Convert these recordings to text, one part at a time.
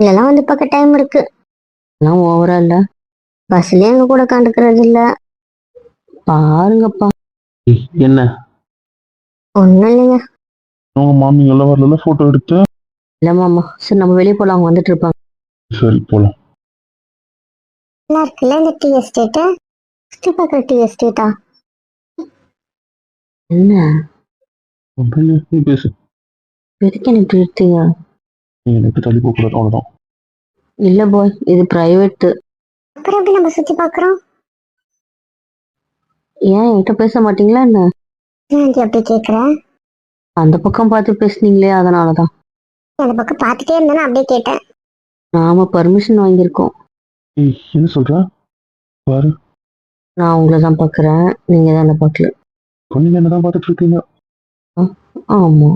இதெல்லாம் வந்து பார்க்க டைம் இருக்கு. எல்லாம் ஓவரா இல்ல? பஸ்லயே எங்க கூட கண்டுக்கிறது இல்ல. பாருங்கப்பா. என்ன ஒண்ணும் இல்லைங்க. உங்க மாமி எல்லாம் வரல போட்டோ எடுத்து? இல்ல மாமா, சரி நம்ம வெளியே போலாம், அவங்க வந்துட்டு இருப்பாங்க. சரி போலாம். நல்லா இருக்குல்ல இந்த டீ எஸ்டேட்டு. சுத்தி பார்க்குற டீ எஸ்டேட்டா? என்ன நீ பேசு. எதுக்கு என்ன இப்படி எடுத்தீங்க? நீ எனக்கு தள்ளி போக கூடாது, அவ்வளவுதான். இல்ல பாய், இது பிரைவேட். அப்புறம் எப்படி நம்ம சுத்தி பார்க்குறோம்? ஏன் என்கிட்ட பேச மாட்டீங்களா என்ன? ஆண்டி அப்படி கேட்குறேன். அந்த பக்கம் பார்த்து பேசுனீங்களே, அதனாலதான். அந்த பக்கம் பார்த்துட்டே இருந்தேன்னா அப்படியே கேட்டேன். நாம பர்மிஷன் வாங்கியிருக்கோம். என்ன சொல்ற? பாரு, நான் உங்களை தான் பாக்குறேன், நீங்க தான் என்ன பார்க்கல. நீங்க என்னதான் பார்த்துட்டு இருக்கீங்க. ஆமா.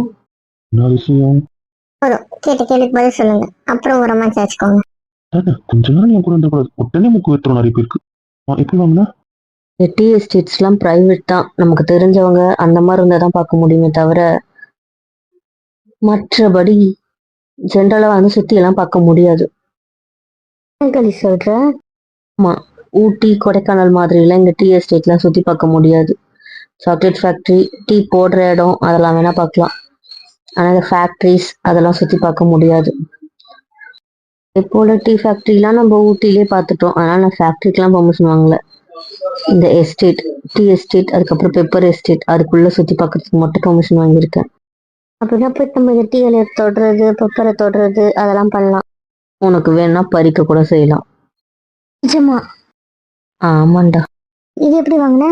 என்ன விஷயம்? போதும், கேட்ட கேள்விக்கு பதில் சொல்லுங்க. அப்புறம் ஒரு ரொமான்ஸ் வச்சுக்கோங்க. கொஞ்ச நேரம் என் கூட இருந்தக்கூடாது. உடனே முக்கு வெத்துறோம் நிறைய பேருக்கு. எப்படி வாங்கினா? இந்த டீ எஸ்டேட்ஸ்லாம் பிரைவேட் தான், நமக்கு தெரிஞ்சவங்க அந்த மாதிரி இருந்தா தான் பார்க்க முடியுமே தவிர மற்றபடி ஜென்ரலா வந்து சுத்தி எல்லாம் பார்க்க முடியாது. சொல்ற? ஆமா, ஊட்டி கொடைக்கானல் மாதிரி எல்லாம் இந்த டீ எஸ்டேட்லாம் சுத்தி பார்க்க முடியாது. சாக்லேட் ஃபேக்டரி, டீ போடுற இடம் அதெல்லாம் வேணா பார்க்கலாம். ஆனா இந்த ஃபேக்டரிஸ் அதெல்லாம் சுத்தி பார்க்க முடியாது. இப்போல டீ ஃபேக்டரிலாம் நம்ம ஊட்டிலே பார்த்துட்டோம், அதனால நான் ஃபேக்டரிக்கெல்லாம் பெர்மிஷன் வாங்கல. இந்த எஸ்டேட், டீ எஸ்டேட், அதுக்கப்புறம் பெப்பர் எஸ்டேட், அதுக்குள்ள சுத்தி பார்க்கறதுக்கு மட்டும் பெர்மிஷன் வாங்கியிருக்கேன். அப்படின்னா போயிட்டு நம்ம இந்த டீ இலையை தொடுறது, பெப்பரை தொடுறது அதெல்லாம் பண்ணலாம். உனக்கு வேணா பறிக்க கூட செய்யலாம். நிஜமா? ஆமாண்டா. இது எப்படி வாங்கின?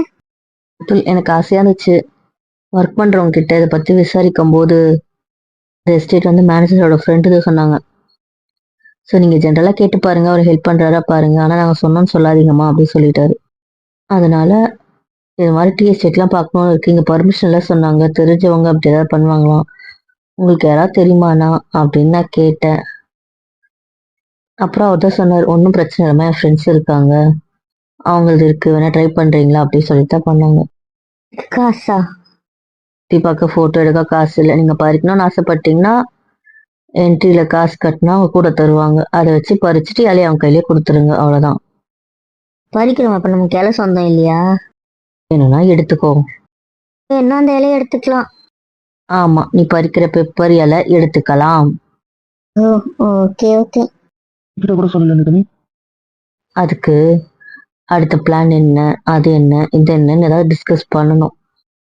எனக்கு ஆசையா இருந்துச்சு. ஒர்க் பண்றவங்க கிட்ட இதை பத்தி விசாரிக்கும் போது இந்த எஸ்டேட் வந்து மேனேஜரோட ஃப்ரெண்டு தான் சொன்னாங்க. ஸோ நீங்க ஜென்ரலா கேட்டு பாருங்க, அவர் ஹெல்ப் பண்றாரா பாருங்க, ஆனா நாங்க சொன்னோம்னு சொல்லாதீங்கம்மா அப்படின்னு சொல்லிட்டாரு. அதனால இது மாதிரி டீ எஸ்டேட்லாம் பார்க்கணும்னு இருக்கு. இங்க பர்மிஷன் எல்லாம் சொன்னாங்க, தெரிஞ்சவங்க அப்படி ஏதாவது பண்ணுவாங்களாம், உங்களுக்கு யாராவது தெரியுமாண்ணா அப்படின்னு நான் கேட்டேன். அப்புறம் அவர் தான் சொன்னார், ஒன்றும் பிரச்சனை இல்லைம்மா, என் ஃப்ரெண்ட்ஸ் இருக்காங்க, அவங்களது இருக்கு, வேணா ட்ரை பண்றீங்களா அப்படின்னு சொல்லிட்டு தான் பண்ணாங்க. காசா? சுத்தி பார்க்க போட்டோ எடுக்க காசு இல்லை. நீங்க பறிக்கணும்னு ஆசைப்பட்டீங்கன்னா என்ட்ரியில காசு கட்டினா அவங்க கூட தருவாங்க, அதை வச்சு பறிச்சுட்டு இலையை அவங்க கையிலேயே கொடுத்துருங்க, அவ்வளவுதான். பறிக்கிறோம், அப்ப நமக்கு இலை சொந்தம் இல்லையா? வேணும்னா எடுத்துக்கோ. என்ன அந்த இலையை எடுத்துக்கலாம்? ஆமா, நீ பறிக்கிற பெப்பர் இலை எடுத்துக்கலாம். ஓ, ஓகே ஓகே. கிட்ட கூட சொல்லல எனக்கு நீ. அதுக்கு அடுத்த பிளான் என்ன, அது என்ன, இது என்னன்னு ஏதாவது டிஸ்கஸ் பண்ணணும்.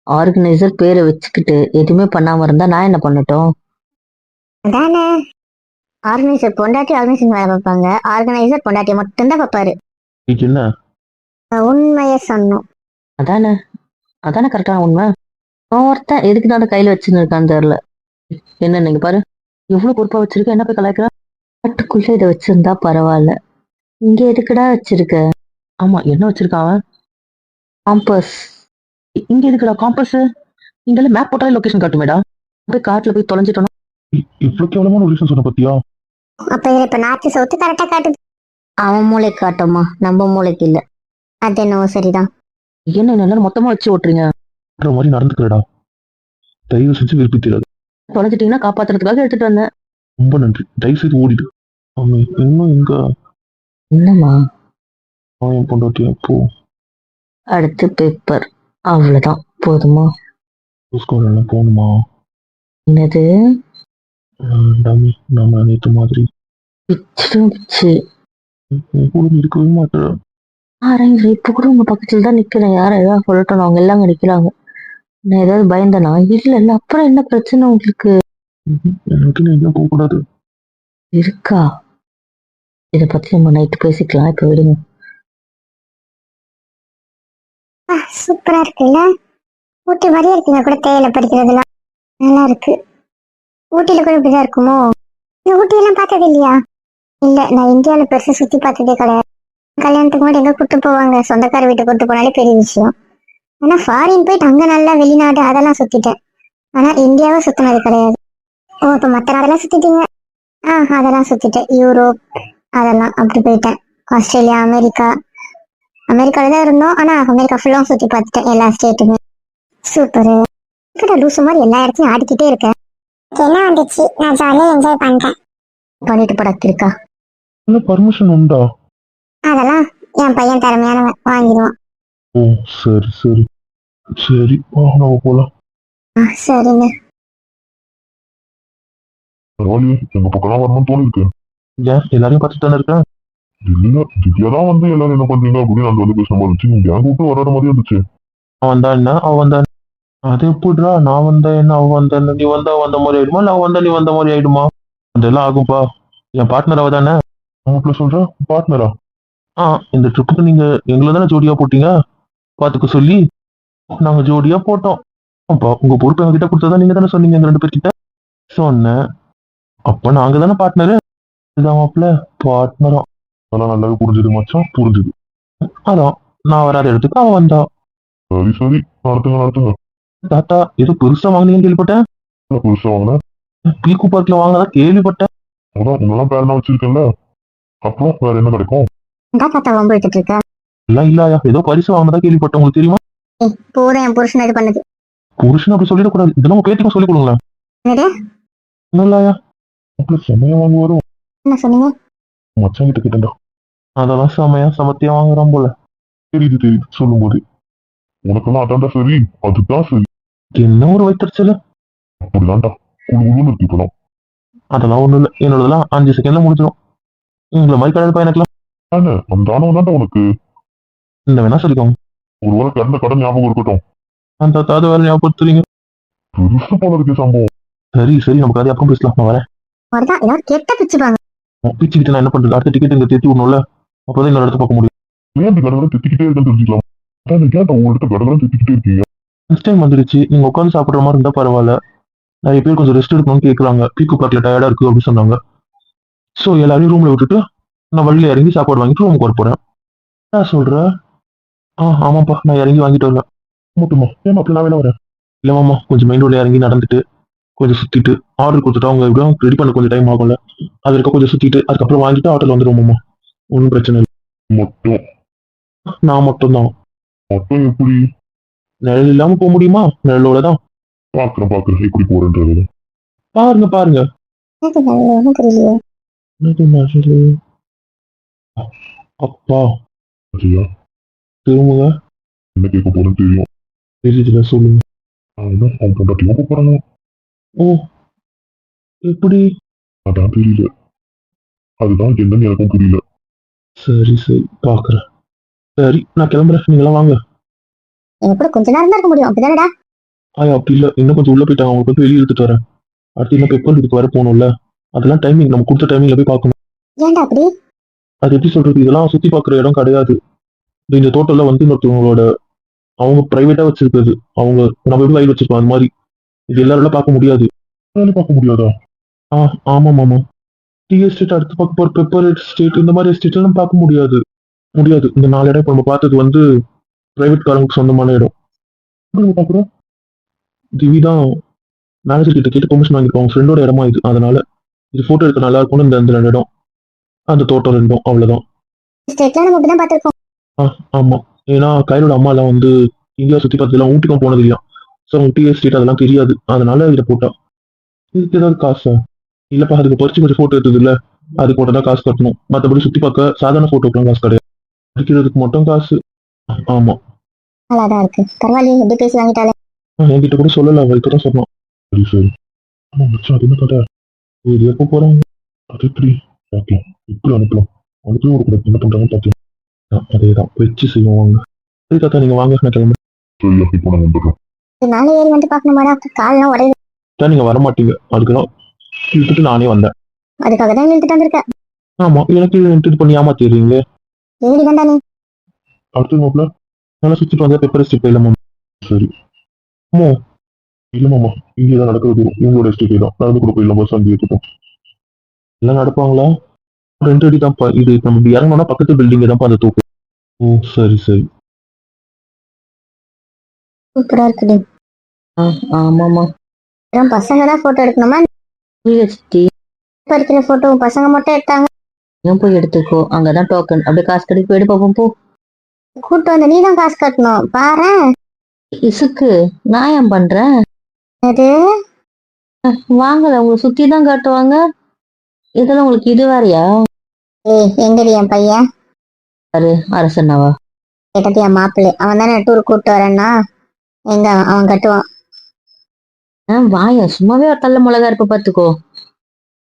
ஆர்கனைசர் பேரை வச்சுக்கிட்டு எதுவுமே பண்ணாம இருந்தா நான் என்ன பண்ணட்டும்? அதானே, ஆர்கனைசர் பொண்டாட்டி ஆர்கனைசேஷன் வேலை பார்ப்பாங்க, ஆர்கனைசர் பொண்டாட்டியை மட்டும்தான் பார்ப்பாரு. இன்னைக்கு என்ன? உண்மையை சொன்னோம். அதானே, அதானே கரெக்டான உண்மை. அவன் ஒருத்தன் எதுக்கு தான் அதை கையில வச்சுன்னு இருக்கான்னு தெரியல. என்ன நீங்க பாரு, எவ்வளவு பொறுப்பா வச்சிருக்க, என்ன போய் கலாய்க்கிற? காட்டுக்குள்ள இதை வச்சிருந்தா பரவாயில்ல, இங்க எதுக்குடா வச்சிருக்க? ஆமா, என்ன வச்சிருக்கான் அவன்? காம்பஸ். இங்க எதுக்குடா காம்பஸ்? இங்கெல்லாம் மேப் போட்டாலே லொகேஷன் காட்டுமேடா. போய் காட்டுல போய் தொலைஞ்சிட்டோம். இவ்வளவு கேவலமான ஒரு விஷயம் சொன்ன பத்தியா? அப்ப இதுல இப்ப நாச்சு சவுத்து கரெக்டா காட்டுது. அவன் மூளை காட்டுமா, நம்ம மூளைக்கு இல்ல. அது என்னவோ சரிதான். என்ன எல்லாரும் மொத்தமா வச்சு ஓட்டுறீங்க? மாதிரி நடந்துக்கிறடா, தயவு செஞ்சு விருப்பி தெரியாது. தொலைஞ்சிட்டீங்கன்னா காப்பாத்துறதுக்காக எடுத்துட்டு வந்தேன். ரொம்ப நன்றி, தயவு செய்து ஓடிடு. அவன் இன்னும் எங்க? என்னம்மா? அவன் பொண்டாட்டியா? போ. அடுத்து பேப்பர், அவ்வளவுதான். போதுமா? எல்லாம் போகணுமா? என்னது? டாமி, நாம நேற்று மாதிரி பிச்சு கூட இருக்கவே மாட்டேன். ஆரஞ்சு இப்ப கூட உங்க பக்கத்துல தான் நிக்கிறேன். யாரும் ஏதாவது சொல்லட்டும், அவங்க எல்லாம் அங்க நிக்கிறாங்க. நான் ஏதாவது பயந்தனா? இல்ல இல்ல, அப்புறம் என்ன பிரச்சனை உங்களுக்கு எனக்கு நீ எங்கேயும் போக கூடாது. இருக்கா? இத பத்தி நம்ம நைட்டு பேசிக்கலாம், இப்ப விடுங்க. சூப்பரா இருக்குல்ல? ஊட்டி மாதிரியே இருக்குங்க கூட தேயிலை பறிக்கிறதுலாம். நல்லா இருக்கு. ஊட்டியில கூட இப்படிதான் இருக்குமோ? இந்த ஊட்டியெல்லாம் பார்த்தது இல்லையா? இல்ல, நான் இந்தியாவில பெருசா சுத்தி பார்த்ததே கிடையாது. கல்யாணத்துக்கு முன்னாடி எங்க கூட்டு போவாங்க, சொந்தக்கார வீட்டை கூட்டு போனாலே பெரிய விஷயம். ஆனா ஃபாரின் போயிட்டு அங்க நல்லா வெளிநாடு அதெல்லாம் சுத்திட்டேன். ஆனா இந்தியாவை சுத்தினது கிடையாது. ஓ, இப்ப மத்த நாடெல்லாம் சுத்திட்டீங்க? அதெல்லாம் சுத்திட்டேன். யூரோப் அதெல்லாம் அப்படி போயிட்டேன். Australia, America. அமெரிக்கால தான் இருந்தோம், ஆனா அமெரிக்கா ஃபுல்லும் சுத்தி பார்த்துட்டேன், எல்லா ஸ்டேட்டுமே. சூப்பரு. லூசு மாதிரி எல்லா இடத்தையும் ஆடிக்கிட்டே இருக்கேன். என்ன வந்துச்சு, நான் ஜாலியா என்ஜாய் பண்றேன். பண்ணிட்டு படக்கு இருக்கா. என்ன பர்மிஷன் உண்டா? அதெல்லாம் என் பையன் திறமையானவன், வாங்கிடுவான். ஓ சரி சரி சரி வா நம்ம போலாம். சரிங்க. பரவாயில்லையே எங்க பக்கம் வரணும்னு தோணிருக்கு. ஏன் எல்லாரையும் பார்த்துட்டு தானே இருக்கேன். இல்ல திவ்யா தான் வந்து எல்லாரும் என்ன பண்றீங்க அப்படின்னு அந்த வந்து பேசுற மாதிரி இருந்துச்சு. நீங்க என் கூப்பிட்டு வராத மாதிரி இருந்துச்சு. அவன் வந்தா என்ன அவன் வந்தா என்ன? அது எப்படிடா நான் வந்தா என்ன அவன் வந்தா என்ன? நீ வந்தா வந்த மாதிரி ஆயிடுமா இல்ல அவன் வந்தா நீ வந்த மாதிரி ஆயிடுமா? அதெல்லாம் ஆகும்பா. என் பார்ட்னர் அவ தானே. அவன் சொல்ற பார்ட்னரா? இந்த ட்ரிப்புக்கு நீங்க எங்களை தானே ஜோடியா போட்டீங்க பாத்துக்க சொல்லி. நாங்க ஜோடியா போட்டோம். அப்பா உங்க பொறுப்பு எங்ககிட்ட கொடுத்ததா நீங்க தானே சொன்னீங்க எங்க 2 பேர்கிட்ட. சொன்னேன். அப்ப நாங்க தானே பார்ட்னரு. இதான் மாப்பிள்ள பார்ட்னரா. அதெல்லாம் நல்லாவே புரிஞ்சுது மச்சான் புரிஞ்சுது. அதான் நான் வராத இடத்துக்கு அவன் வந்தா. சரி சரி நடத்துங்க நடத்துங்க. தாத்தா ஏதோ பெருசா வாங்கினீங்கன்னு கேள்விப்பட்டேன். பெருசா வாங்கினேன். பீக்கு பார்க்ல வாங்கினதா கேள்விப்பட்டேன். அதான் உங்களெல்லாம் பேரனா வச்சிருக்கேன்ல. அப்புறம் வேற என்ன கிடைக்கும்? இந்த தாத்தா வம்பு எடுத்துட்டு இருக்க. எல்லாம் இல்லையா ஏதோ பரிசு வாங்கினதா கேள்விப்பட்டேன். உங்களுக்கு தெரியுமா? போதும், என் புருஷன் இது பண்ணது. புருஷன் அப்படி சொல்லிடக்கூடாது. இதெல்லாம் உங்க பேத்திக்கும் சொல்லிக் கொடுங்களேன். என்னது? ஒன்றும் இல்லையா அப்படி செம்மையா வாங்கி வரும். என்ன சொன்னீங்க? மச்சான் கிட்ட கிட்டா அதெல்லாம் செமையா சமத்தியா வாங்குறான் போல. தெரியுது தெரியுது சொல்லும் போது. உனக்கெல்லாம் அதான்டா சரி அதுதான் சரி. என்ன ஒரு வைத்தறிச்சல. அப்படிதான்டா குழு இருக்கு இப்பதான். அதெல்லாம் ஒண்ணும் இல்லை என்னோடதெல்லாம் 5 செகண்ட்ல முடிஞ்சிடும். உங்களை மாதிரி கிடையாது எனக்குலாம். அந்த ஆணவம் தான்டா உனக்கு. இந்த வேணா சொல்லிக்கோங்க. ஒருவேளை கடந்த கடன் ஞாபகம் இருக்கட்டும். அந்த தாத வேலை ஞாபகப்படுத்துறீங்க. பெருசு போல இருக்கு சம்பவம். சரி சரி நமக்கு அதை அப்புறம் பேசலாம். நான் வரேன். அவர்தான் ஏதாவது கெட்ட பிச்சுப்பாங்க. பிச்சுக்கிட்டு நான் என்ன பண்றது? அடுத்த டிக்கெட் இங்க தேத்தி விடணும்ல. அப்பதான் இன்னொரு இடத்த பார்க்க முடியும். ஏன் அப்படி கடவுளை திட்டிக்கிட்டே இருக்குன்னு தெரிஞ்சுக்கலாம். கேட்ட உங்கள்கிட்ட கடவுளை திட்டிக்கிட்டே இருக்கீங்க. நெக்ஸ்ட் டைம் வந்துருச்சு. நீங்க உட்காந்து சாப்பிடுற மாதிரி இருந்தா பரவாயில்ல. நிறைய பேர் கொஞ்சம் ரெஸ்ட் எடுக்கணும்னு கேட்கறாங்க. பீக்கு பார்க்கல டயர்டா இருக்கு அப்படின்னு சொன்னாங்க. சோ எல்லாரையும் ரூம்ல விட்டுட்டு நான் வழியில இறங்கி சாப்பாடு வாங்கிட்டு ரூமுக்கு வர போறேன். நான் சொல்றேன். ஆமாப்பா நான் இறங்கி வாங்கிட்டு வரேன். மட்டுமா ஏமா அப்படி நான் வேணா வரேன். இல்ல மாமா கொஞ்சம் மெயின் ரோட்ல இறங்கி நடந்துட்டு கொஞ்சம் சுத்திட்டு ஆர்டர் கொடுத்துட்டு அவங்க எப்படியும் ரெடி பண்ண கொஞ்சம் டைம் ஆகும்ல. அது இருக்க கொஞ்சம் சுத்திட்டு அதுக்கப்புறம் வாங்கிட்டு ஆட்டோல வந்துடும் மாமா. ஒன்றும் பிரச்சனை இல்லை. மட்டும் நான் மட்டும்தான். மட்டும் எப்படி? நிழல் இல்லாம போக முடியுமா? நிழலோட தான். பாக்குறேன் எப்படி போறேன்றது. பாருங்க பாருங்க. ஒன்றும் புரியலையே. என்னது நிழலு? அப்பா ஐயா திரும்புங்க. என்ன கேட்க போறேன்னு தெரியும். தெரியுதுல சொல்லுங்க. அவன் பொண்டாட்டி போக போறாங்க. ஓ எப்படி? அதான் தெரியல. அதுதான் என்னன்னு எனக்கும் புரியல. சரி சரி பாக்குறேன். சரி நான் கிளம்புறேன். நீங்களாம் வாங்க. எனக்கு கூட கொஞ்ச நேரம் தான் இருக்க முடியும், அப்படிதானடா? அப்படி இல்ல இன்னும் கொஞ்சம் உள்ள போயிட்டாங்க. அவங்களுக்கு வந்து வெளியே எடுத்துட்டு வரேன். அடுத்து இன்னும் பெப்பர் இதுக்கு வர போகணும்ல. அதெல்லாம் டைமிங் நம்ம கொடுத்த டைமிங்ல போய் பார்க்கணும். ஏன்டா அப்படி? அது எப்படி சொல்றது? இதெல்லாம் சுத்தி பார்க்குற இடம் கிடையாது. இந்த தோட்டம்ல வந்து இன்னொருத்தவங்களோட அவங்க பிரைவேட்டா வச்சிருக்கிறது. அவங்க நம்ம எப்படி வாங்கி வச்சிருக்கோம் அந்த மாதிரி. இது எல்லாரும் பார்க்க முடியாது. பார்க்க முடியாதா? ஆமா மாமா. டீ எஸ்டேட் அடுத்து பார்க்க போற பெப்பர் எஸ்டேட் இந்த மாதிரி எஸ்டேட் எல்லாம் பார்க்க முடியாது. முடியாது. இந்த 4 இடம் இப்ப நம்ம பார்த்தது வந்து பிரைவேட் காரங்களுக்கு சொந்தமான இடம். எப்படி நம்ம பார்க்குறோம்? திவி தான் மேனேஜர் கிட்ட கேட்டு பெர்மிஷன் வாங்கிருக்கோம். அவங்க ஃப்ரெண்டோட இடமா இது. அதனால இது போட்டோ எடுக்க நல்லா இருக்கும்னு இந்த 2 இடம் அந்த தோட்டம் 2 அவ்வளவுதான். ஸ்டேட்லாம் நம்ம இப்படிதான் பார்த்திருக்கோம். ஆமா. ஏன்னா கையிலோட அம்மா எல்லாம் வந்து இந்தியா சுத்தி பார்த்ததுலாம் ஊட்டிக்கும் போனது இல்லையா. ஸோ அவங்க டீ எஸ்டேட் அதெல்லாம் தெரியாது. அதனால இதை போட்டா. இதுக்கு ஏதாவது காசா? இல்லப்பா அதுக்கு பறிச்சு கொஞ்சம் போட்டோ எடுத்தது இல்ல. அதுக்கு மட்டும் தான் காசு கட்டணும். மற்றபடி சுத்தி பார்க்க சாதாரண போட்டோக்கெல்லாம் காசு கிடையாது. அடிக்கிறதுக்கு மட்டும் காசு. ஆமா. நல்லாதான் இருக்கு. பரவாயில்லையே, எப்படி பேசி வாங்கிட்டாலே. என்கிட்ட கூட சொல்லல. அவ இப்பதான் சொன்னான். சரி சரி. ஆமா மச்சான் அது என்ன கதை? இது எப்போ போறாங்க? அது எப்படி பார்க்கலாம். எப்படி அனுப்பலாம்? அனுப்பி ஒரு கூட என்ன பண்றாங்கன்னு பார்க்கலாம். அதேதான் வச்சு செய்வாங்க. சரி தாத்தா நீங்க வாங்க நான் கிளம்புறேன். சரியா இப்போ நான் வந்துடுறோம். நாளை ஏறி வந்து பார்க்கணுமாடா? கால்லாம் உடையுது. நீங்க வர மாட்டீங்க. அதுக்குதான் இழுத்துட்டு நானே வந்தேன். அதுக்காக தான் இழுத்துட்டு வந்திருக்க. ஆமா எனக்கு இது பண்ணி ஏமாத்திடுறீங்க. ஏறி தான்டா நீ. அடுத்து மாப்பிள்ள நல்லா சுத்திட்டு வந்தா பெப்பர் எஸ்டேட் போயிடலாமா? சரி. அம்மா இல்ல மாமா இங்கேதான் நடக்கிறது. இவங்களோட எஸ்டேட் தான். நடந்து கூட போயிடலாம். பஸ் அங்கே இருக்கட்டும். எல்லாம் நடப்பாங்களா? 2 அடி தான்ப்பா இது. நம்ம இப்படி இறங்கணும்னா பக்கத்து பில்டிங் தான்ப்பா அந்த தோப்பு. ஓ சரி சரி. சூப்பரா இருக்குடி. ஆமாமா. பசங்க தான் போட்டோ எடுக்கணுமா? சித்தி பறிக்கிற போட்டோ பசங்க மட்டும் எடுத்தாங்க. ஏன் போய் எடுத்துக்கோ. அங்கதான் டோக்கன். அப்படியே காசு கடைக்கு போயிட்டு பார்ப்போம் போ. கூட்டு வந்து நீ தான் காசு கட்டணும் பாரு. இசுக்கு நான் ஏன் பண்றேன்? அது வாங்கல உங்களை சுத்தி தான் காட்டுவாங்க. இதெல்லாம் உங்களுக்கு இது வேறயா? ஏய் எங்கடி என் பையன்? அரசன்னாவா? கேட்டது என் மாப்பிள்ளை. அவன் தானே டூர் கூப்பிட்டு வரேன்னா எங்க அவன் கட்டுவான். வாயா, சும்மாவே ஒரு தள்ள மிளகா இருப்ப பாத்துக்கோ.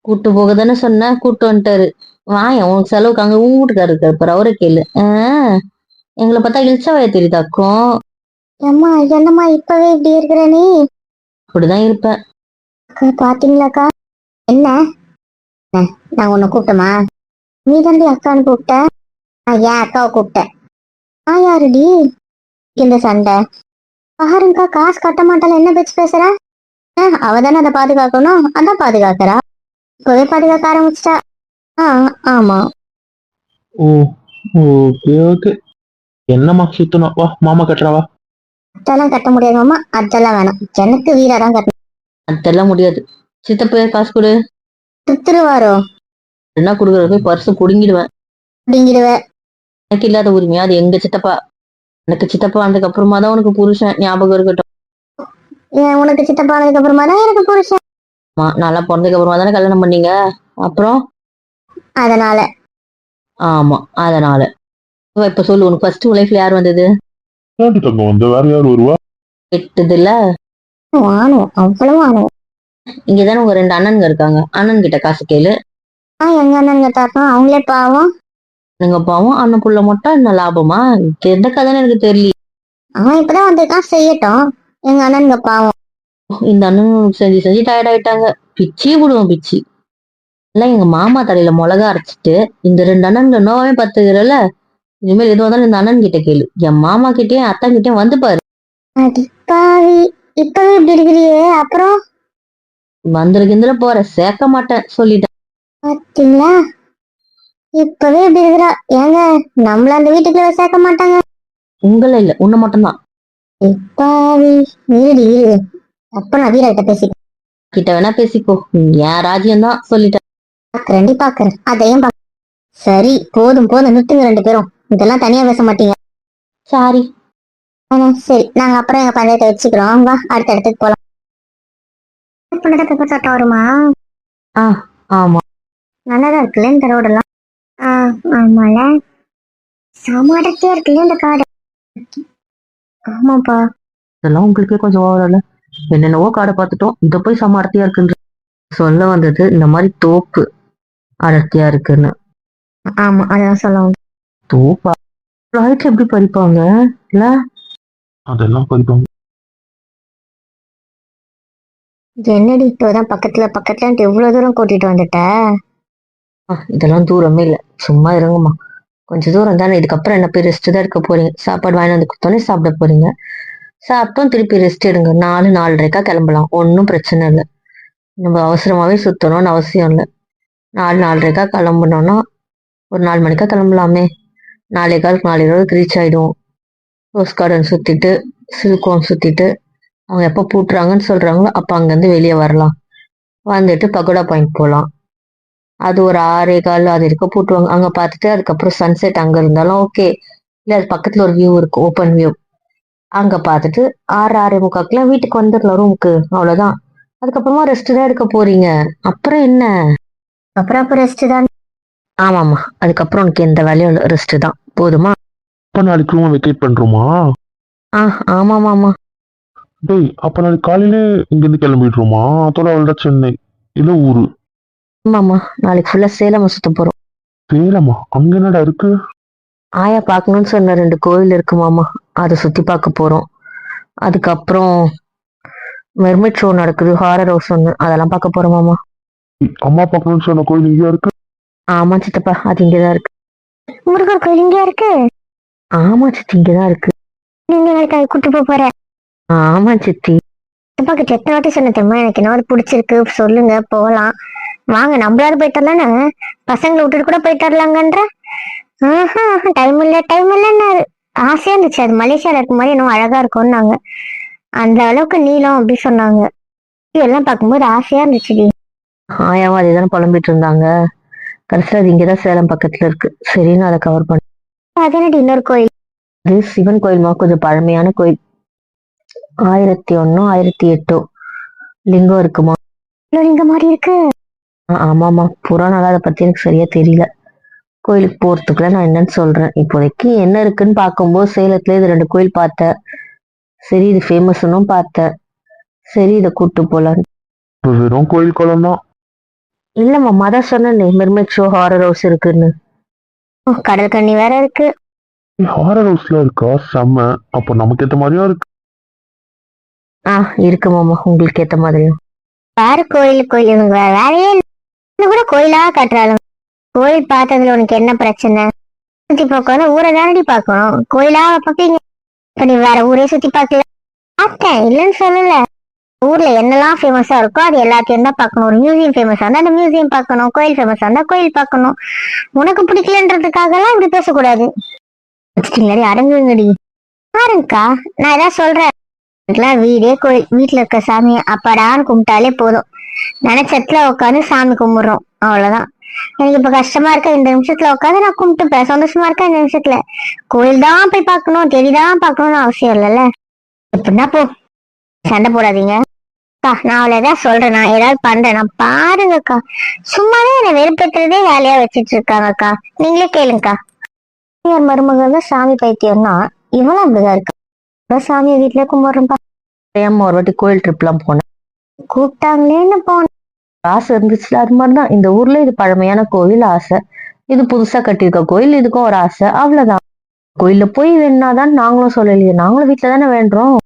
கூட்டு போக தானே சொன்ன, கூட்டு வந்துட்டாரு. வாயா, உனக்கு செலவுக்கு அங்க உன் வீட்டுக்காரர் இருக்காரு பாரு, அவரை கேளு. எங்களை பார்த்தா இழிச்சா வாய தெரியுதாக்கும். ஏம்மா என்னம்மா இப்பவே இப்படி இருக்கிற நீ? அப்படிதான் இருப்பேன். அக்கா, பாத்தீங்களாக்கா? என்ன நான் உன்னை கூப்பிட்டமா? நீ தாண்டி அக்கான்னு கூப்பிட்ட. நான் ஏன் அக்காவை கூப்பிட்டேன். நான் யாருடி இந்த சண்டை? பாருங்கக்கா, காசு கட்ட மாட்டால என்ன பேச்சு பேசுற? அவ தானே அதை பாதுகாக்கணும், அதான் பாதுகாக்கிறா. இப்பவே பாதுகாக்க ஆரம்பிச்சிட்டா. ஆ ஆமா. ஓ, ஓகே ஓகே. என்னம்மா சுத்தணும், வா மாமா கட்டுறவா. அதெல்லாம் கட்ட முடியாது மாமா, அதெல்லாம் வேணாம். எனக்கு வீடாதான் கட்டணும். அதெல்லாம் முடியாது. சித்தப்பா காசு கொடு. துத்துருவாரோ? என்ன கொடுக்குற போய் பர்சு புடுங்கிடுவேன். அப்படிங்கிடுவ. எனக்கு இல்லாத உரிமையா அது எங்க சித்தப்பா. எனக்கு சித்தப்பா வந்ததுக்கு அப்புறமா தான் உனக்கு புருஷன், ஞாபகம் இருக்கட்டும். ஏன் உனக்கு சித்தப்பா ஆனதுக்கு அப்புறமா தான் எனக்கு புருஷன்? நல்லா பிறந்ததுக்கு அப்புறமா தானே கல்யாணம் பண்ணீங்க. அப்புறம் அதனால ஆமா, அதனால இப்ப சொல்லு, உனக்கு ஃபர்ஸ்ட் லைஃப்ல யார் வந்தது? ஏன்டி தங்கம் வந்த, வேற யார் வருவா? கெட்டது இல்ல. வானும் அவ்வளவு வானும். இங்கதானே உங்க 2 அண்ணனுங்க இருக்காங்க, அண்ணன் கிட்ட காசு கேளு. எங்க அண்ணன் கேட்டாருன்னா அவங்களே பாவம். நீங்க பாவம், அண்ணன் புள்ள மட்டும் என்ன லாபமா? எந்த கதைன்னு எனக்கு தெரியல. அவன் இப்பதான் வந்திருக்கான், செய்யட்டும். எங்க அண்ணனுங்க பாவம். இந்த அண்ணன் செஞ்சு செஞ்சு டயர்ட் ஆயிட்டாங்க. பிச்சி விடுவோம் பிச்சி. எல்லாம் எங்க மாமா தலையில மிளகா அரைச்சிட்டு இந்த 2 அண்ணன்ல நோவே பத்துக்கிறல்ல. இனிமேல் எதுவும் வந்தாலும் இந்த அண்ணன் கிட்ட கேளு. என் மாமா கிட்டயும் அத்தா கிட்டயும் வந்து பாரு. அடிப்பாவி, இப்பவே இப்படி இருக்கிறியே, அப்புறம் வந்துருக்கிந்துல போற, சேர்க்க மாட்டேன் சொல்லிட்டேன். பாத்தீங்களா? இப்பவே இப்படி இருக்கிறா. ஏங்க நம்மள அந்த வீட்டுக்குள்ள சேர்க்க மாட்டாங்க. உங்களை இல்ல, உன்னை மட்டும்தான். இப்பாவி, வீடு அப்ப நான் வீரர்கிட்ட பேசி கிட்ட வேணா பேசிக்கோ, என் ராஜ்யம் தான் சொல்லிட்டேன். பாக்குறேன் பாக்குறேன், அதையும் பாக்க. சரி போதும் போதும், நிறுத்துங்க 2 பேரும். இதெல்லாம் தனியா பேச மாட்டீங்க. சாரி. சரி, நாங்க அப்புறம் எங்க பஞ்சாயத்தை வச்சுக்கிறோம். வா, அடுத்த இடத்துக்கு போலாம். பெப்பர் சட்டம் வருமா? ஆமா. நல்லாதான் இருக்குல்ல இந்த ரோடெல்லாம். ஆமால, சமாடத்தே இருக்குல்ல இந்த காடு. ஆமாப்பா. இதெல்லாம் உங்களுக்கே கொஞ்சம் ஓவரல. என்னென்னவோ காடை பார்த்துட்டோம், இத போய் செம அடர்த்தியா இருக்குன்ற. சொல்ல வந்தது இந்த மாதிரி தோப்பு அடர்த்தியா இருக்குன்னு. ஆமா, அதான் சொல்லுவாங்க. தோப்பா லாய்க்கு எப்படி பறிப்பாங்க இல்ல? அதெல்லாம் பறிப்பாங்க. என்னடி இப்போதான் பக்கத்துல பக்கத்துல எவ்வளவு தூரம் கூட்டிட்டு வந்துட்ட? இதெல்லாம் தூரமே இல்ல, சும்மா இருங்கம்மா. கொஞ்சம் தூரம் தானே, இதுக்கப்புறம் என்ன போய் ரெஸ்ட் தான் எடுக்க போறீங்க. சாப்பாடு வாங்கி வந்து கொடுத்தோன்னே சாப்பிட போறீங்க. சாப்பிட்டோம் திருப்பி ரெஸ்ட் எடுங்க. 4-4:30 கிளம்பலாம், ஒன்றும் பிரச்சனை இல்லை. நம்ம அவசரமாவே சுத்தணும்னு அவசியம் இல்லை. 4-4:30 கிளம்புனோம்னா ஒரு 4 மணிக்கா கிளம்பலாமே. 4:15 4:20 ரீச் ஆயிடுவோம். ரோஸ் கார்டன் சுத்திட்டு சில்கோம் சுத்திட்டு அவங்க எப்போ பூட்டுறாங்கன்னு சொல்றாங்களோ அப்ப அங்கிருந்து வெளியே வரலாம். வந்துட்டு பகோடா பாயிண்ட் போகலாம். அது ஒரு 6:15 அது இருக்க பூட்டுவாங்க. அங்க பார்த்துட்டு அதுக்கப்புறம் சன்செட் அங்க இருந்தாலும் ஓகே, இல்ல அது பக்கத்துல ஒரு வியூ இருக்கு, ஓப்பன் வியூ. அங்க பார்த்துட்டு 6-6:45 வீட்டுக்கு வந்துடலாம் ரூமுக்கு. அவ்வளவுதான். அதுக்கப்புறமா ரெஸ்ட் தான் எடுக்க போறீங்க. அப்புறம் என்ன? அப்புறம் ரெஸ்ட் தான். ஆமாமா, அதுக்கப்புறம் உனக்கு எந்த வேலையும் இல்லை, ரெஸ்ட் தான் போதுமா? அப்ப நாளைக்கு ரூம் வெக்கேட் பண்றோமா? ஆமாமாமா. டேய், அப்ப நாளைக்கு காலையில இங்க இருந்து கிளம்பிடுறோமா? அதோட அவள்தான் சென்னை இல்ல ஊரு. ஆமாமா, நாளைக்கு ஃபுல்லா சேலம் சுத்த போறோம். சேலமா? அங்க என்னடா இருக்கு? ஆயா பார்க்கணும்னு சொன்ன 2 கோயில் இருக்குமாமா, அதை சுத்தி பார்க்க போறோம். அதுக்கப்புறம் மெர்மிட் ஷோ நடக்குது, ஹாரர் ஹவுஸ் ஒண்ணு, அதெல்லாம் பார்க்க போறோமாமா. அம்மா பார்க்கணும்னு சொன்ன கோயில் இங்க இருக்கு. ஆமா சித்தப்பா, அது இங்கதான் இருக்கு. முருகர் கோயில் இங்க இருக்கு. ஆமா சித்தி, இங்கதான் இருக்கு. நீங்க எனக்கு கூட்டு போற? ஆமா சித்தி. சித்தப்பா கிட்ட எத்தனை வாட்டி சொன்ன தெரியுமா, எனக்கு என்ன பிடிச்சிருக்கு சொல்லுங்க போலாம். வாங்க நம்மளாவது போயிட்டு வரலான்னு, பசங்களை விட்டுட்டு கூட போயிட்டு வரலாங்கன்ற. டைம் இல்ல டைம் இல்லைன்னாரு. ஆசையா இருந்துச்சு, அது மலேசியால இருக்கும் மாதிரி இன்னும் அழகா இருக்கும்னாங்க. அந்த அளவுக்கு நீளம் அப்படி சொன்னாங்க. இதெல்லாம் பார்க்கும்போது ஆசையா இருந்துச்சுடி. ஆயாவும் அதேதான் புலம்பிட்டு இருந்தாங்க. கடைசியில் அது இங்கதான் சேலம் பக்கத்துல இருக்கு. சரின்னு அதை கவர் பண்ண. அது என்னடி இன்னொரு கோயில்? அது சிவன் கோயில்மா, கொஞ்சம் பழமையான கோயில். 1001 1008 லிங்கம் இருக்குமா. லிங்கம் மாதிரி இருக்கு. ஆமாம்மா, புராணம்லாம் அதை பத்தி எனக்கு சரியா தெரியல. கோயிலுக்கு போறதுக்குள்ள நான் என்னன்னு சொல்றேன். இப்போதைக்கு என்ன இருக்குன்னு பார்க்கும்போது சேலத்துல இது 2 கோயில் பார்த்தேன். சரி இது ஃபேமஸ்னும் பார்த்தேன். சரி இதை கூட்டு போலாம். இப்ப வெறும் கோயில் குளம் தான். இல்லம்மா, மதம் சொன்னேனே மெர்மைட் ஷோ ஹாரர் ஹவுஸ் இருக்குன்னு. கடல் கண்ணி வேற இருக்கு. ஹாரர் ஹவுஸ்ல இருக்கா? செம்ம. அப்ப நமக்கு ஏத்த மாதிரியா இருக்கு. இருக்கு மாமா, உங்களுக்கு ஏத்த மாதிரியும். பாரு கோயில் இவங்க வேலையே இல்ல. இன்னும் கூட கோயிலா கட்டுறாங்க. கோயில் பார்த்ததுல உனக்கு என்ன பிரச்சனை? சுத்தி பார்க்கணும் ஊரை தானடி பார்க்கணும். கோயிலா பார்ப்பீங்க. இப்ப நீ வேற ஊரே சுத்தி பார்க்கல. பார்த்தேன் இல்லைன்னு சொல்லல. ஊர்ல என்னெல்லாம் ஃபேமஸா இருக்கோ அது எல்லாத்தையும் தான் பார்க்கணும். ஒரு மியூசியம் ஃபேமஸா இருந்தா அந்த மியூசியம் பார்க்கணும். கோயில் ஃபேமஸா இருந்தா கோயில் பார்க்கணும். உனக்கு பிடிக்கலன்றதுக்காக எல்லாம் இப்படி பேசக்கூடாது. வச்சுட்டீங்களா? அடங்குங்கடி. பாருங்கக்கா, நான் ஏதாவது சொல்றேன். வீடே கோயில். வீட்டுல இருக்க சாமியை அப்பாடான்னு கும்பிட்டாலே போதும். நினைச்சத்துல உட்காந்து சாமி கும்பிடுறோம், அவ்வளவுதான். எனக்கு இப்ப கஷ்டமா இருக்க இந்த நிமிஷத்துல உட்காந்து நான் கும்பிட்டுப்பேன். சந்தோஷமா இருக்க இந்த நிமிஷத்துல. கோயில் தான் போய் பார்க்கணும், தேடிதான் பார்க்கணும்னு அவசியம் இல்லைல்ல. எப்படின்னா போ, சண்டை போடாதீங்க. நான் அவளை ஏதாவது சொல்றேன், நான் ஏதாவது பண்றேன் நான் பாருங்கக்கா. சும்மாவே என்னை வெறுப்பேற்றுறதே வேலையா வச்சிட்டு இருக்காங்கக்கா. நீங்களே கேளுங்கக்கா. மருமகள் தான் சாமி பைத்தியம்னா இவளும் அப்படிதான் இருக்கா. சாமியை வீட்டுல கும்பிடுறேன்ப்பா. ஒரு வாட்டி கோயில் ட்ரிப்லாம் போனேன். கூப்பிட்டாங்களேன்னு போனேன். ஆசை இருந்துச்சுல, அது மாதிரிதான். இந்த ஊர்ல இது பழமையான கோயில் ஆசை, இது புதுசா கட்டியிருக்க கோயில், இதுக்கும் ஒரு ஆசை, அவ்வளவுதான். கோயில்ல போய் வேணாதான் நாங்களும் சொல்லலையே, நாங்களும் வீட்டுல தானே வேண்டுறோம்.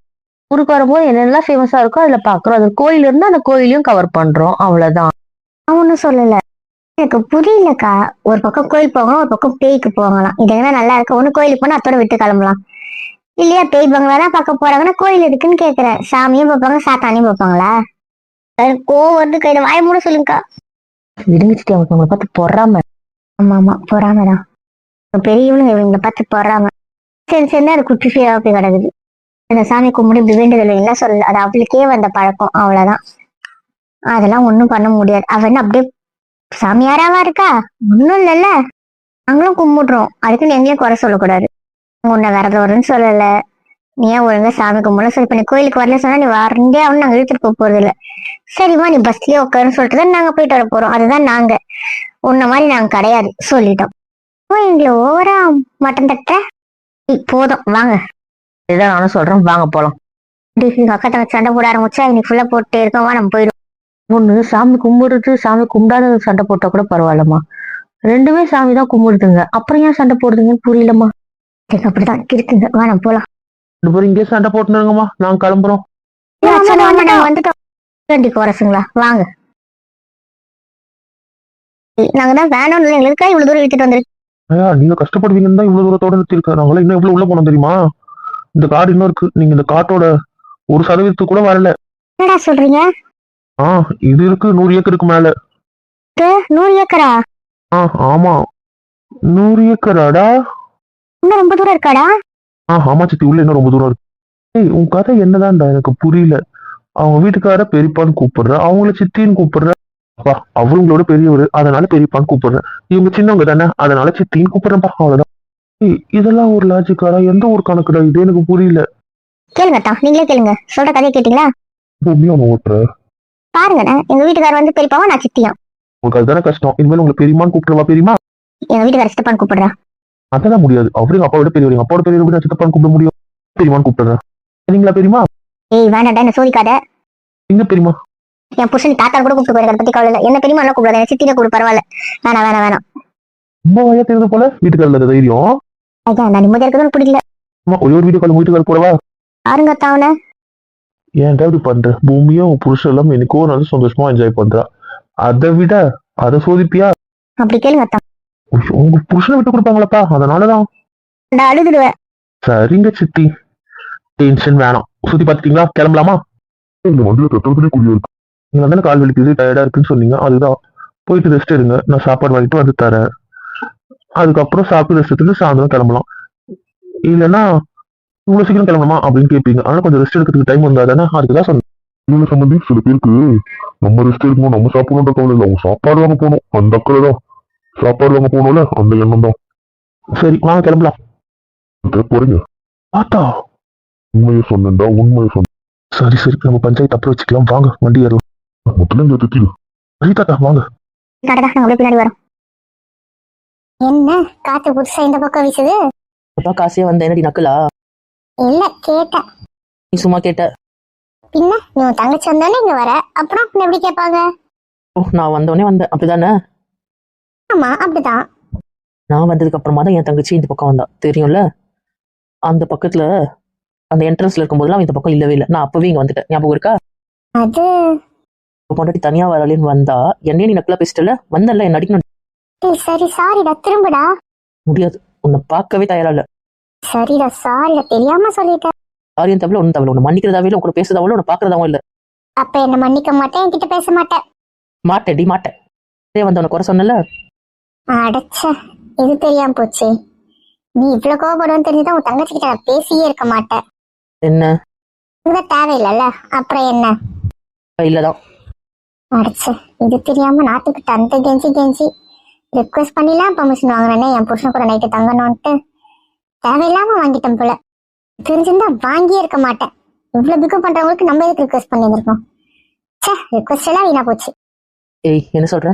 ஊருக்கு வரும்போது என்னெல்லாம் ஃபேமஸா இருக்கோ அதுல பாக்குறோம். அது கோயில் இருந்தா அந்த கோயிலையும் கவர் பண்றோம், அவ்வளவுதான். நான் ஒன்னும் சொல்லல. எனக்கு புரியலக்கா. ஒரு பக்கம் கோயில் போகலாம், ஒரு பக்கம் பேய்க்கு போகலாம். இது என்ன நல்லா இருக்கு? ஒண்ணு கோயிலுக்கு போனா அத்தோட விட்டு கிளம்பலாம். இல்லையா பேய் பங்களாதான் பார்க்க போறாங்கன்னா கோயில் எதுக்குன்னு கேக்குறேன். சாமியும் பார்ப்பாங்க, சாத்தானையும் பார்ப்பாங்களா? கோவம் வந்து கையில வாய மூட சொல்லுங்கக்கா. விடுங்க சித்தி, அவங்க உங்களை பார்த்து பொறாம. ஆமா பொறாமதான். பெரியவனுங்க இவங்களை பார்த்து பொறாம. சரி சரி, அது குட்டி ஃபீரா போய் கிடக்குது. அந்த சாமி கும்பிடு இப்படி வேண்டுதல் என்ன சொல்லல, அது அவளுக்கே வந்த பழக்கம், அவ்வளவுதான். அதெல்லாம் ஒண்ணும் பண்ண முடியாது. அவ என்ன அப்படியே சாமியாராவா இருக்கா? ஒண்ணும் இல்லைல்ல. நாங்களும் கும்பிடுறோம், அதுக்குன்னு எங்கேயும் குறை சொல்லக்கூடாது. உன்னை விரதம் வரும்னு சொல்லல. நீ ஏன் ஒழுங்கா சாமி கும்பிடலாம் சொல்லி, இப்ப நீ கோயிலுக்கு வரல சொன்னா நீ வரண்டே அவனு நாங்க இழுத்துட்டு போறது இல்ல. சரிம்மா நீ பஸ்லயே உட்காருன்னு சொல்லிட்டு தான் நாங்க போயிட்டு வர போறோம். அதுதான் நாங்க. உன்ன மாதிரி நாங்க கிடையாது சொல்லிட்டோம். எங்களை ஓவரா மட்டன் தட்ட போதும், வாங்க. இதுதான் நானும் சொல்றேன், வாங்க போலாம். எங்க அக்கா தங்க சண்டை போட ஆரம்பிச்சா இன்னைக்கு ஃபுல்லா போட்டே இருக்கோம், வா நம்ம போயிடும். ஒண்ணு சாமி கும்பிடுறது, சாமி கும்பிடாத சண்டை போட்டா கூட பரவாயில்லம்மா. ரெண்டுமே சாமி தான் கும்பிடுதுங்க, அப்புறம் ஏன் சண்டை போடுதுங்கன்னு புரியலம்மா. அப்படிதான் இருக்குங்க, வா நம்ம போலாம். 2 பேரும் இங்கே சண்டை போட்டுருங்கம்மா, நாங்க கிளம்புறோம். வந்துட்டோம் குறைச்சுங்களா, வாங்க. நாங்க தான் வேணும்னு எங்களுக்கா இவ்வளவு தூரம் இழுத்துட்டு வந்துருக்கு. ஐயா, நீங்க கஷ்டப்படுவீங்கன்னு தான் இவ்வளவு தூரத்தோட நிறுத்திருக்கேன். நாங்களே இன்னும் எவ்வளவு உள்ள போனோம் தெரியுமா? இந்த காடு இன்னும் இருக்கு. நீங்க இந்த காட்டோட 1% கூட வரல. என்னடா சொல்றீங்க? இது இருக்கு 100 ஏக்கருக்கு மேல. 100 ஏக்கரா? ஆமா 100 ஏக்கராடா. இன்னும் ரொம்ப தூரம் இருக்காடா? ஆமா சித்தி, உள்ள இன்னும் ரொம்ப தூரம் இருக்கு. ஏய், உன் கதை என்னதான்டா எனக்கு புரியல. அவங்க வீட்டுக்கார பெரியப்பான்னு கூப்பிடுற, அவங்கள சித்தின்னு கூப்பிடுற. அவங்களோட பெரியவர், அதனால பெரியப்பான்னு கூப்பிடுறேன். இவங்க சின்னவங்க தானே, அதனால சித்தின்னு கூப்பிடுறேன்ப்பா, அவ்வளவுதான். இதெல்லாம் ஒரு லாஜிக்காடா? எந்த ஒரு கணக்குடா இது? எனக்கு புரியல. கேளுங்க, நீங்களே கேளுங்க. சொல்ற கதையை கேட்டீங்களா? ஓட்டுற பாருங்க, எங்க வீட்டுக்கார வந்து பெரியப்பாவா, நான் சித்தியா. உங்களுக்கு அதுதானே கஷ்டம். இனிமேல் உங்களை பெரியமான்னு கூப்பிடுவா? பெரியமா எங்க வீட்டுக்கார சித்தப்பான்னு கூப்பிடுறா. அதெல்லாம் முடியாது. அவரு அப்பாவோட பெரியவர், எங்க அப்பாவோட பெரியவர் நான் சித்தப்பான்னு கூப்பிட முடியும். பெரியமான்னு கூப்பிடுறேன். சரிங்களா பெரியமா? ஏய் வேண்டாடா, என்ன சோதிக்காத. எங்க பெரியமா? என் புருஷன் தாத்தா கூட கூப்பிட்டு போயிருக்க, அதை பத்தி கவலை இல்லை. என்ன பெரியமா எல்லாம் கூப்பிடாது, என்ன சித்தின கூட பரவாயில்ல. வேணாம். ரொம்ப வயா தெரிஞ்சது போல வீட்டுக்காரல தைரியம். அதான் நான் நிம்மதியா இருக்கிறது பிடிக்கல. ஒரே ஒரு வீடியோ கால் வீட்டுக்கார போடவா? பாருங்க தாவன. ஏன்டா இப்படி பண்ற? பூமியும் புருஷன் எல்லாம் எனக்கோ நல்ல சந்தோஷமா என்ஜாய் பண்றா. அதை விட அதை சோதிப்பியா? அப்படி கேளுங்க. உங்க புருஷனை விட்டு கொடுப்பாங்களாப்பா? அதனாலதான் அழுதுடுவேன். சரிங்க சித்தி, டென்ஷன் வேணாம். சுத்தி பாத்துட்டீங்களா? கிளம்பலாமா? இந்த வண்டியில தத்துவத்திலே குடியா இருக்கு. நீங்க தானே கால் வலிக்குது, டயர்டா இருக்குன்னு சொன்னீங்க. அதுதான். போயிட்டு ரெஸ்ட் எடுங்க, நான் சாப்பாடு வாங்கிட்டு வந்து தரேன். அதுக்கப்புறம் சாப்பிட்டு ரெஸ்ட் எடுத்துட்டு சாயந்தரம் கிளம்பலாம். இல்லைன்னா இவ்வளவு சீக்கிரம் கிளம்பலாமா அப்படின்னு கேட்பீங்க. ஆனா கொஞ்சம் ரெஸ்ட் எடுக்கிறதுக்கு டைம் வந்தா தானே, அதுக்குதான் சொன்னேன். இல்ல சம்பந்தி, சில பேருக்கு நம்ம ரெஸ்ட் எடுக்கணும், நம்ம சாப்பிடணுன்ற கவலை இல்லை, அவங்க சாப்பாடு வாங்க போகணும், அந்த அக்கறை தான். சாப்பாடு வாங்க போகணும்ல, அந்த எண்ணம் தான். சரி வாங்க கிளம்பலாம். போறீங்க ஆத்தா? உண்மையை சொன்னேன்டா, உண்மையை சொன்னேன். சரி நம்ம பஞ்சாயத்து அப்புறம் வச்சுக்கலாம், வாங்க வண்டி ஏறலாம். மொத்தம் இந்த திட்டிடு. சரி தாத்தா வாங்க. கடை நாங்க அப்படியே பின்னாடி வரோம். என்ன காத்து புதுசா இந்த பக்கம் வீசுது? அப்பா காசே வந்த என்னடி நக்கலா? இல்ல கேட்டேன். நீ சும்மா கேட்ட. பின்ன நீ உன் தங்கச்சி வந்தானே இங்க வர, அப்புறம் பின்ன எப்படி கேட்பாங்க? ஓ, நான் வந்தோடனே வந்தேன் அப்படிதானே? ஆமா அப்படிதான். நான் வந்ததுக்கு அப்புறமா தான் என் தங்கச்சி இந்த பக்கம் வந்தா, தெரியும்ல? அந்த பக்கத்துல அந்த என்ட்ரன்ஸ்ல இருக்கும்போதெல்லாம் இந்த பக்கம் இல்லவே இல்லை. நான் அப்பவே இங்க வந்துட்டேன், ஞாபகம் இருக்கா? அது பொண்டாட்டி தனியா வரலேன்னு வந்தா என்னையே நீ நக்கலா பேசிட்டல, வந்தல என்ன அடிக்கணும். சரி சாரிடா, திரும்படா. முடியாது, உன்னை பார்க்கவே தயாரா இல்ல. சரிடா சாரிடா, தெரியாம சொல்லிட்டேன். சாரியும் தவிர ஒன்னும் தவிர, உன்னை மன்னிக்கிறதாவே இல்லை, உங்களை பேசுறதாவும் உன்னை பாக்குறதாவும் இல்ல. அப்ப என்ன மன்னிக்க மாட்டேன், என்கிட்ட பேச மாட்டேன். மாட்டேடி மாட்டேன். வந்த உனக்கு குறை சொன்னல. அடைச்ச, இது தெரியாம போச்சு. நீ இவ்வளவு கோவப்படுவேன்னு தெரிஞ்சுதான் உன் தங்கச்சி கிட்ட நான் பேசியே இருக்க மாட்டேன். என்ன இதுதான் தேவையில்லைல்ல, அப்புறம் என்ன? இல்லதான். அடைச்ச, இது தெரியாம நாட்டுக்கிட்ட அந்த கெஞ்சி கெஞ்சி ரிக்வெஸ்ட் பண்ணிலாம் பெர்மிஷன் வாங்குறேனே என் புருஷன் கூட நைட்டு தங்கணும்ட்டு. தேவையில்லாம வாங்கிட்டேன் போல. தெரிஞ்சிருந்தா வாங்கியே இருக்க மாட்டேன். இவ்வளவு பிக்கப் பண்றவங்களுக்கு நம்ம எதுக்கு ரிக்வெஸ்ட் பண்ணியிருக்கோம்? சே, ரிக்வெஸ்ட் எல்லாம் வீணா போச்சு. ஏய், என்ன சொல்ற?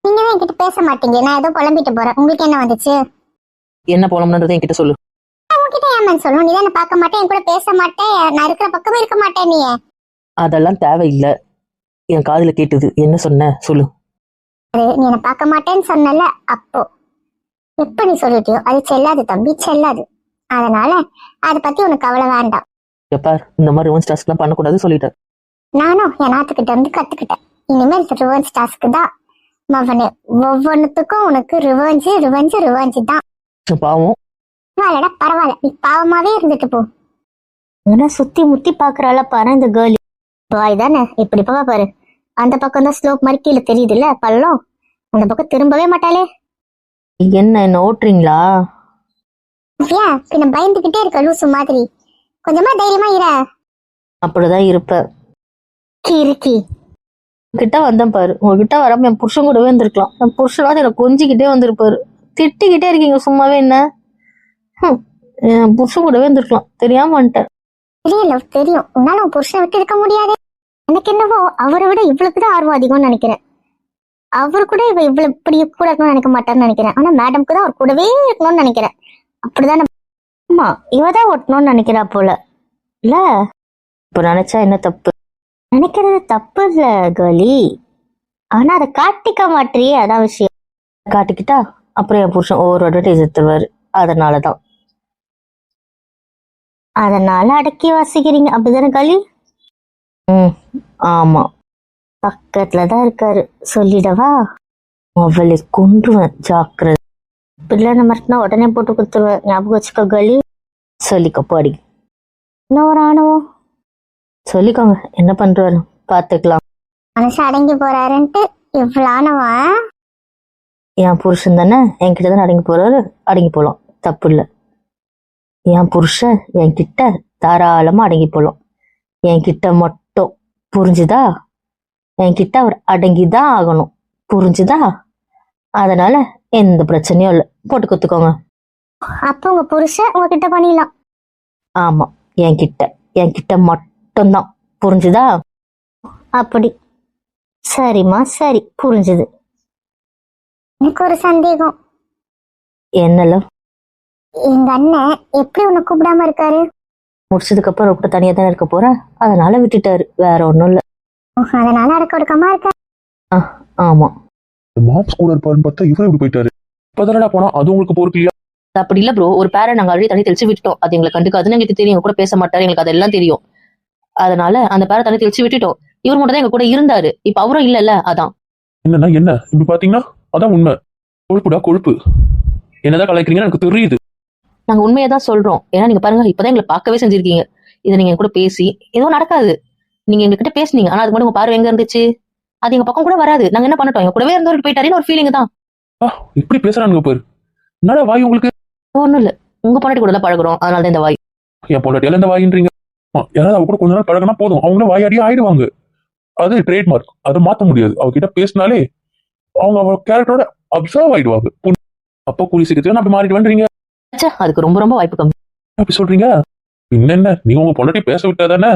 நீங்க தான் என்கிட்ட பேச மாட்டீங்க, நான் ஏதோ புலம்பிட்டு போறேன். உங்களுக்கு என்ன வந்துச்சு? என்ன போலம்ன்றதை என்கிட்ட சொல்லு. உங்ககிட்ட ஏன் சொல்லணும்? நீ தான் என்ன பார்க்க மாட்டேன், என் கூட பேச மாட்டேன், நான் இருக்கிற பக்கமே இருக்க மாட்டேன். நீ அதெல்லாம் தேவையில்லை. என் காதுல கேட்டது, என்ன சொன்ன சொல்லு. நீ என்ன பார்க்க மாட்டேன்னு சொன்னல, அப்போ எப்ப நீ சொல்லிட்டியோ அது செல்லாது தம்பி, செல்லாது. அதனால அதை பத்தி உனக்கு கவலை வேண்டாம். பார், இந்த மாதிரி ரிவெஞ்ச் டாஸ்க்லாம் பண்ணக்கூடாது சொல்லிட்டேன். நானும் என் நாத்துக்கிட்ட இருந்து கத்துக்கிட்டேன். இனிமேல் ரிவெஞ்ச் டாஸ்க்கு தான் மவனே. ஒவ்வொன்னுத்துக்கும் உனக்கு ரிவெஞ்சு ரிவெஞ்சு ரிவெஞ்சு தான். பாவம். பரவாயில்லடா பரவாயில்ல, நீ பாவமாவே இருந்துட்டு போ. ஏன்னா சுத்தி முத்தி பாக்குறாள பாரு இந்த கேர்ள். பாய் தானே, இப்படி போக பாரு. அந்த பக்கம் தான் ஸ்லோப் மாதிரி கீழே தெரியுது இல்ல பள்ளம், அந்த பக்கம் திரும்பவே மாட்டாளே. என்ன ஓட்டுறீங்களா? ஏன் பின்ன பயந்துகிட்டே இருக்க லூசு மாதிரி? கொஞ்சமா தைரியமா இர. அப்படிதான் இருப்ப. இருக்கி கிட்ட வந்தேன் பாரு. உங்ககிட்ட வராம என் புருஷன் கூடவே இருந்திருக்கலாம். என் புருஷனாவது எனக்கு கொஞ்சிக்கிட்டே வந்திருப்பாரு. திட்டிக்கிட்டே இருக்கீங்க சும்மாவே என்ன. என் புருஷன் கூடவே இருந்திருக்கலாம், தெரியாம வந்துட்டேன். தெரியல, தெரியும். உன்னால உன் புருஷனை விட்டு இருக்க முடியாது. எனக்கு என்னவோ அவரை விட இவளுக்குதான் ஆர்வம் அதிகம்னு நினைக்கிறேன். அவரு கூட இவ இவ்வளவு இப்படி கூட இருக்கணும்னு நினைக்க மாட்டான்னு நினைக்கிறேன். ஆனா மேடம்க்கு தான் அவர் கூடவே இருக்கணும்னு நினைக்கிறேன். அப்படிதானே? ஆமா, இவதான் ஒட்டணும்னு நினைக்கிறா போல இல்ல. இப்ப நினைச்சா என்ன தப்பு? நினைக்கிறது தப்பு இல்ல கேர்ளி, ஆனா அதை காட்டிக்க மாட்டியே, அதான் விஷயம். காட்டிக்கிட்டா அப்புறம் என் புருஷன் ஒவ்வொரு அட்வர்டைஸ் எடுத்துருவாரு. அதனாலதான். அதனால அடக்கி வாசிக்கிறீங்க அப்படிதானே கேர்ளி? ஆமா. பக்கத்துலதான் இருக்காரு, சொல்லிடவா? அவளை கொன்றுவேன், ஜாக்கிரதை. பிள்ளை மரட்டினா உடனே போட்டு கொடுத்துருவேன், ஞாபகம் வச்சுக்கோ கேர்ளி. சொல்லிக்க போடி. இன்னும் ஒரு ஆணவம் சொல்லிக்கோங்க, என்ன பண்றாரு பாத்துக்கலாம். மனுஷன் அடங்கி போறாருன்ட்டு இவ்வளவு ஆனவா? என் புருஷன் தானே, என்கிட்ட தானே அடங்கி போறாரு, அடங்கி போலாம், தப்பு இல்லை. என் புருஷன் என்கிட்ட தாராளமா அடங்கி போலாம். என்கிட்ட மட்டும், புரிஞ்சுதா? என்கிட்ட அவர் அடங்கிதான் ஆகணும், புரிஞ்சுதா? அதனால எந்த பிரச்சனையும் இல்லை, போட்டு குத்துக்கோங்க. அப்ப உங்க புருஷன் உங்ககிட்ட பண்ணிடலாம். ஆமா, என்கிட்ட மட்டும்தான், புரிஞ்சுதா? அப்படி. சரிம்மா சரி, புரிஞ்சுது. எனக்கு ஒரு சந்தேகம். என்னல? எங்க அண்ணன் எப்படி உன்னை கூப்பிடாம இருக்காரு? முடிச்சதுக்கு அப்புறம் கூட தனியா தானே இருக்க போறேன், அதனால விட்டுட்டாரு, வேற ஒண்ணும் இல்ல. அதனால அடக்க ஒடுக்கமா இருக்க. ஆமா. மாப்ஸ் கூட இருப்பாருன்னு பார்த்தா இவரும் இப்படி போயிட்டாரு. இப்பதானடா போனா அது உங்களுக்கு பொறுப்பு இல்லையா? அப்படி இல்ல ப்ரோ, ஒரு பேரை நாங்க ஆல்ரெடி தண்ணி தெளிச்சு விட்டுட்டோம். அது எங்களுக்கு கண்டுக்காதுன்னு எங்களுக்கு தெரியும். எங்க கூட பேச மாட்டாரு, எங்களுக்கு அதெல்லாம் தெரியும். அதனால அந்த பேரை தண்ணி தெளிச்சு விட்டுட்டோம். இவர் மட்டும் தான் எங்க கூட இருந்தாரு, இப்ப அவரும் இல்லல்ல, அதான். என்னன்னா என்ன இப்படி பாத்தீங்கன்னா அதான் உண்மை. கொழுப்புடா கொழுப்பு. என்னதான் கலாய்க்கிறீங்கன்னு எனக்கு தெரியுது. நாங்க உண்மையை தான் சொல்றோம். ஏன்னா நீங்க பாருங்க, இப்பதான் எங்களை பார்க்கவே செஞ்சிருக்கீங்க. இதை நீங்க எங்க கூட பேசி எதுவும் நடக்காது. நீங்க எங்ககிட்ட பேசுனீங்க, ஆனா அதுக்கு முன்னாடி உங்க பார்வை எங்க இருந்துச்சு? அது எங்க பக்கம் கூட வராது. நாங்க என்ன பண்ணட்டோம், எங்க கூடவே இருந்தவருக்கு போயிட்டாருன்னு ஒரு ஃபீலிங் தான். இப்படி பேசுறானுங்க பாரு. என்னடா வாய் உங்களுக்கு? ஒண்ணும் இல்ல, உங்க பொண்டாட்டி கூட தான் பழகுறோம், அதனாலதான் இந்த வாய். என் பொண்டாட்டியால இந்த வாயின்றீங்க. யாராவது அவ கூட கொஞ்ச நாள் பழகினா போதும், அவங்கள வாயாடியே ஆயிடுவாங்க. அது ட்ரேட்மார்க், அதை மாத்த முடியாது. அவகிட்ட பேசினாலே அவங்க அவ கேரக்டரோட அப்சர்வ் ஆயிடுவாங்க. அப்போ கூலி சீக்கிரத்துல அப்படி மாறிடுவேன்றீங்க. அதுக்கு ரொம்ப ரொம்ப வாய்ப்பு கம்மி. அப்படி சொல்றீங்க? என்னென்ன நீங்க உங்க பொண்டாட்டி பேச விட்டாதானே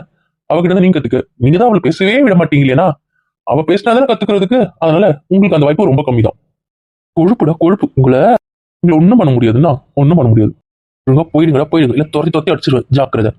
அவகிட்ட நீங்க கத்துக்க. நீங்க தான் அவளை பேசவே விட மாட்டீங்களேனா? அவ பேசினாதானே கத்துக்கிறதுக்கு, அதனால உங்களுக்கு அந்த வாய்ப்பு ரொம்ப கம்மி தான். கொழுப்புடா கொழுப்பு, உங்களை ஒன்றும் பண்ண முடியாதுன்னா ஒன்றும் பண்ண முடியாது. ஒழுங்கா போயிடுங்கடா போயிடுங்க, இல்லை துரத்தி துரத்தி அடிச்சிருவேன், ஜாக்கிரதை.